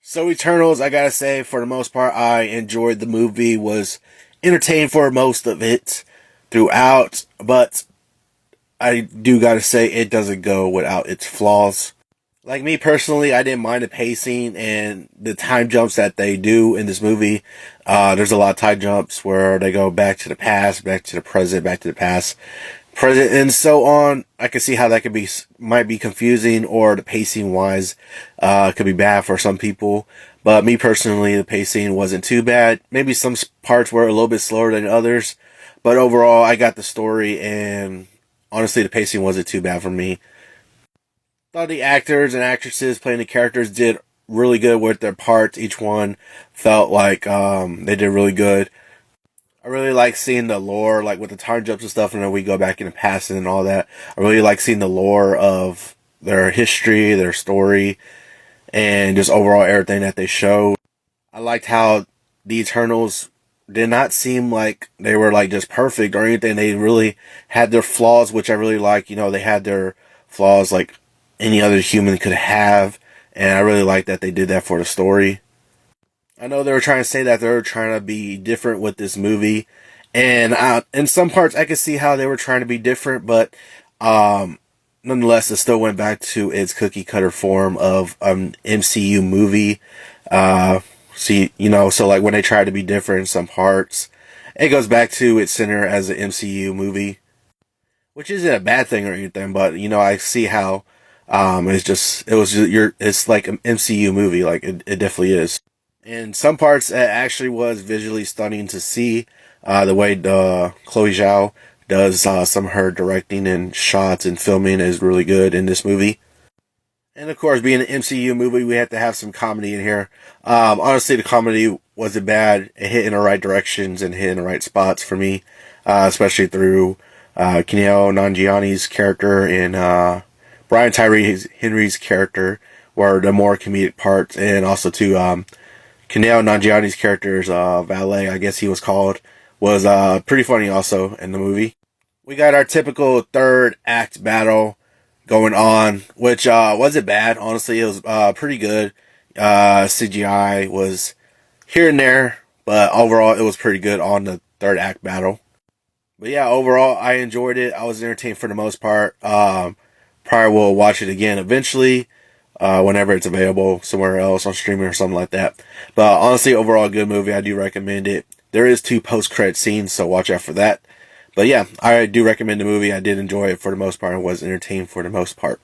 So Eternals, I gotta say, for the most part, I enjoyed the movie. Was entertained for most of it throughout, but I do gotta say it doesn't go without its flaws. Like me personally, I didn't mind the pacing and the time jumps that they do in this movie. There's a lot of time jumps where they go back to the past, back to the present, back to the past, present, and so on. I can see how that might be confusing, or the pacing wise, could be bad for some people. But me personally, the pacing wasn't too bad. Maybe some parts were a little bit slower than others, but overall, I got the story, and honestly, the pacing wasn't too bad for me. Thought the actors and actresses playing the characters did really good with their parts. Each one felt like they did really good. I really like seeing the lore, like with the time jumps and stuff, and then we go back in the past and all that. I really like seeing the lore of their history, their story, and just overall everything that they showed. I liked how the Eternals did not seem like they were like just perfect or anything. They really had their flaws, which I really like. You know, they had their flaws like any other human could have, and I really like that they did that for the story. I know they were trying to say that they were trying to be different with this movie, and in some parts I could see how they were trying to be different, but nonetheless, it still went back to its cookie cutter form of an MCU movie. See, so like when they try to be different in some parts, it goes back to its center as an MCU movie, which isn't a bad thing or anything. But I see how it's like an MCU movie, like it definitely is. In some parts, it actually was visually stunning to see. The way Chloe Zhao does some of her directing and shots and filming is really good in this movie. And of course, being an MCU movie, we had to have some comedy in here. Honestly, the comedy wasn't bad. It hit in the right directions and hit in the right spots for me, especially through Kumail Nanjiani's character and Brian Tyree Henry's character were the more comedic parts, and also to Kumail Nanjiani's character's valet, I guess he was called, was pretty funny also in the movie. We got our typical third act battle going on, which wasn't bad. Honestly, it was pretty good. CGI was here and there, but overall, it was pretty good on the third act battle. But yeah, overall, I enjoyed it. I was entertained for the most part. Probably will watch it again eventually, whenever it's available somewhere else on streaming or something like that. But honestly, overall, good movie. I do recommend it. There is 2 post-credit scenes, so watch out for that. But yeah, I do recommend the movie. I did enjoy it for the most part and was entertained for the most part.